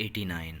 89,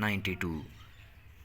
92,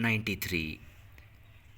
93,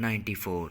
94,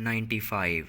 95,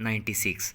96,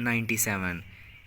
97,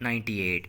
98,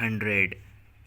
100,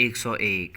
101,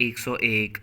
101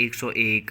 101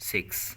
6,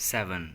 7,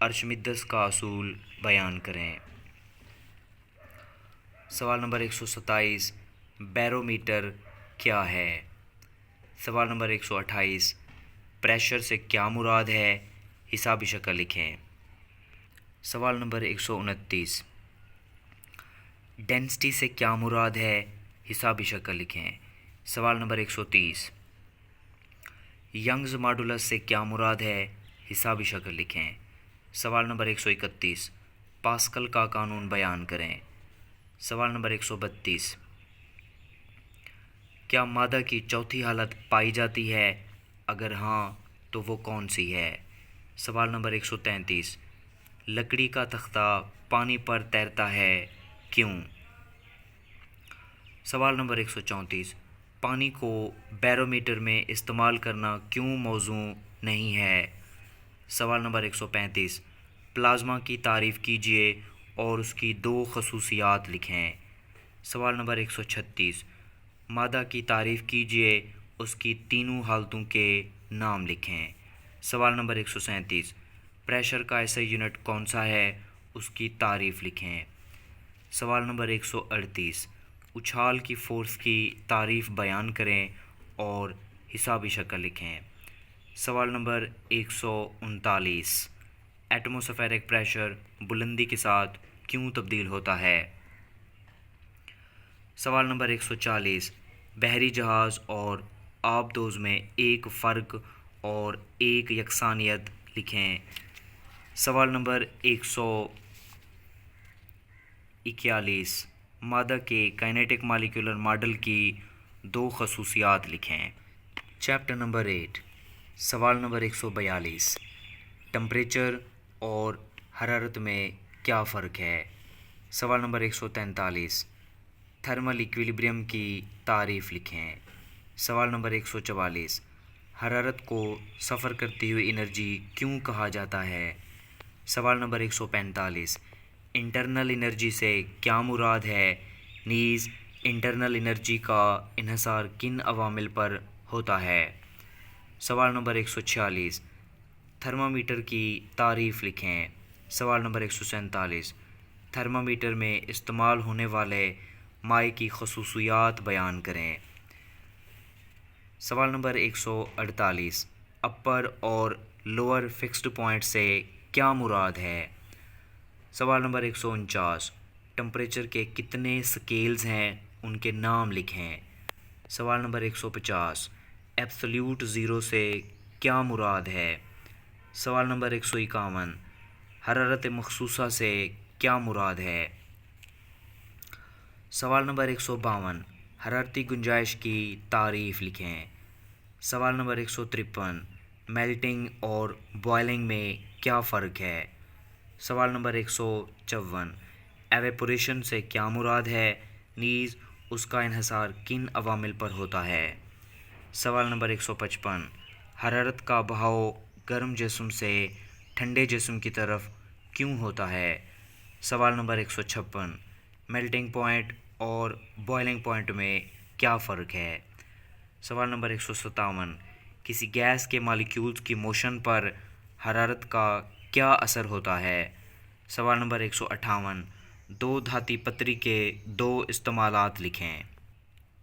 ارشمیدس کا اصول بیان کریں۔ سوال نمبر 127 بیرومیٹر کیا ہے؟ سوال نمبر 128 پریشر سے کیا مراد ہے؟ حسابی شکل لکھیں۔ سوال نمبر 129 ڈینسٹی سے کیا مراد ہے؟ حسابی شکل لکھیں۔ سوال نمبر 130 ینگز ماڈولس سے کیا مراد ہے؟ حسابی شکل لکھیں۔ سوال نمبر 131 پاسکل کا قانون بیان کریں۔ سوال نمبر 132 کیا مادہ کی چوتھی حالت پائی جاتی ہے؟ اگر ہاں تو وہ کون سی ہے؟ سوال نمبر 133 لکڑی کا تختہ پانی پر تیرتا ہے کیوں؟ سوال نمبر 134 پانی کو بیرومیٹر میں استعمال کرنا کیوں موزوں نہیں ہے؟ سوال نمبر 135 پلازما کی تعریف کیجیے اور اس کی 2 خصوصیات لکھیں۔ سوال نمبر 136 مادہ کی تعریف کیجیے، اس کی تینوں حالتوں کے نام لکھیں۔ سوال نمبر 137 پریشر کا ایسا یونٹ کون سا ہے؟ اس کی تعریف لکھیں۔ سوال نمبر 138 اچھال کی فورس کی تعریف بیان کریں اور حسابی شکل لکھیں۔ سوال نمبر 139 ایٹموسفیرک پریشر بلندی کے ساتھ کیوں تبدیل ہوتا ہے؟ سوال نمبر 140 بحری جہاز اور آبدوز میں ایک فرق اور ایک یکسانیت لکھیں۔ سوال نمبر 141 مادہ کے کائنیٹک مالیکولر ماڈل کی 2 خصوصیات لکھیں۔ چیپٹر نمبر 8 سوال نمبر 142 ٹمپریچر اور حرارت میں کیا فرق ہے؟ سوال نمبر 143 تھرمل ایکویلیبریم کی تعریف لکھیں۔ سوال نمبر 144 حرارت کو سفر کرتی ہوئی انرجی کیوں کہا جاتا ہے؟ سوال نمبر 145 انٹرنل انرجی سے کیا مراد ہے؟ نیز انٹرنل انرجی کا انحصار کن عوامل پر ہوتا ہے؟ سوال نمبر 146 تھرمامیٹر کی تعریف لکھیں۔ سوال نمبر 147 تھرمامیٹر میں استعمال ہونے والے مائع کی خصوصیات بیان کریں۔ سوال نمبر 148 اپر اور لوور فکسڈ پوائنٹ سے کیا مراد ہے؟ سوال نمبر 149 ٹمپریچر کے کتنے سکیلز ہیں، ان کے نام لکھیں۔ سوال نمبر 150 ایبسلیوٹ زیرو سے کیا مراد ہے؟ سوال نمبر 151 حرارت مخصوصہ سے کیا مراد ہے؟ سوال نمبر 152 حرارتی گنجائش کی تعریف لکھیں۔ سوال نمبر 153 میلٹنگ اور بوائلنگ میں کیا فرق ہے؟ سوال نمبر 154 ایویپوریشن سے کیا مراد ہے، نیز اس کا انحصار کن عوامل پر ہوتا ہے؟ سوال نمبر 155 حرارت کا بہاؤ گرم جسم سے ٹھنڈے جسم کی طرف کیوں ہوتا ہے؟ سوال نمبر 156 میلٹنگ پوائنٹ اور بوائلنگ پوائنٹ میں کیا فرق ہے؟ سوال نمبر 157 کسی گیس کے مالیکیولز کی موشن پر حرارت کا کیا اثر ہوتا ہے؟ سوال نمبر 158 2 دھاتی پتری کے 2 استعمالات لکھیں۔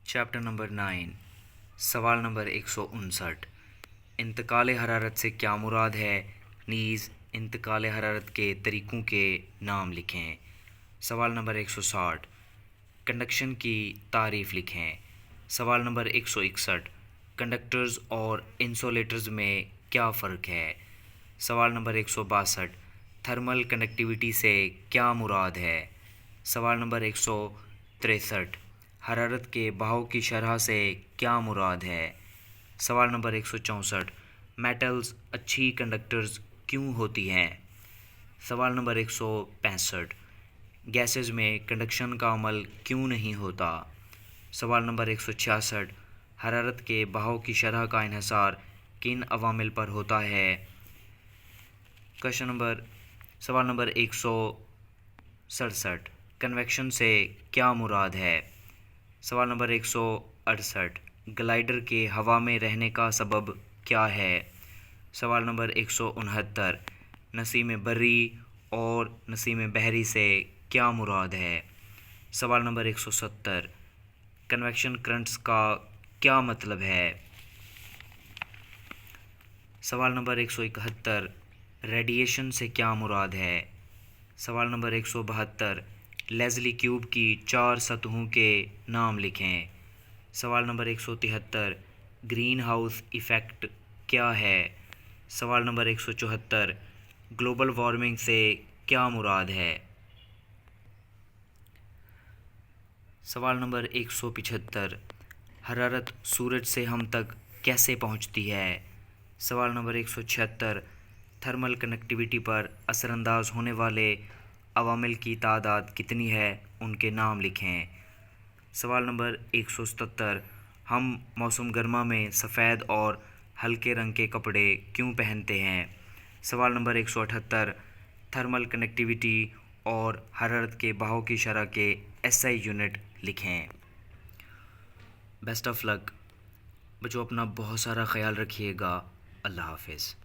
چیپٹر نمبر 9 سوال نمبر 159 انتقال حرارت سے کیا مراد ہے، نیز انتقال حرارت کے طریقوں کے نام لکھیں۔ سوال نمبر 160 کنڈکشن کی تعریف لکھیں۔ سوال نمبر 161 کنڈکٹرز اور انسولیٹرز میں کیا فرق ہے؟ سوال نمبر 162 تھرمل کنڈکٹیوٹی سے کیا مراد ہے؟ سوال نمبر 163 حرارت کے بہاؤ کی شرح سے کیا مراد ہے؟ سوال نمبر 164 میٹلز اچھی کنڈکٹرز کیوں ہوتی ہیں؟ سوال نمبر 165 گیسز میں کنڈکشن کا عمل کیوں نہیں ہوتا؟ سوال نمبر 166 حرارت کے بہاؤ کی شرح کا انحصار کن عوامل پر ہوتا ہے؟ سوال نمبر 167 کنویکشن سے کیا مراد ہے؟ سوال نمبر 168 گلائڈر کے ہوا میں رہنے کا سبب کیا ہے؟ سوال نمبر 169 نسیم بری اور نسیم بحری سے کیا مراد ہے؟ سوال نمبر 170 کنویکشن کرنٹس کا کیا مطلب ہے؟ سوال نمبر 171 ریڈیشن سے کیا مراد ہے؟ سوال نمبر 172 لیزلی کیوب کی 4 سطحوں کے نام لکھیں۔ سوال نمبر 173 گرین ہاؤس ایفیکٹ کیا ہے؟ سوال نمبر 174 گلوبل وارمنگ سے کیا مراد ہے؟ سوال نمبر 175 حرارت سورج سے ہم تک کیسے پہنچتی ہے؟ سوال نمبر 176 تھرمل کنیکٹیویٹی پر اثر انداز ہونے والے عوامل کی تعداد کتنی ہے؟ ان کے نام لکھیں۔ سوال نمبر 177 ہم موسم گرما میں سفید اور ہلکے رنگ کے کپڑے کیوں پہنتے ہیں؟ سوال نمبر 178 تھرمل کنیکٹیویٹی اور حرارت کے بہاؤ کی شرح کے SI یونٹ لکھیں۔ بیسٹ آف لک بچوں، اپنا بہت سارا خیال رکھیے گا۔ اللہ حافظ۔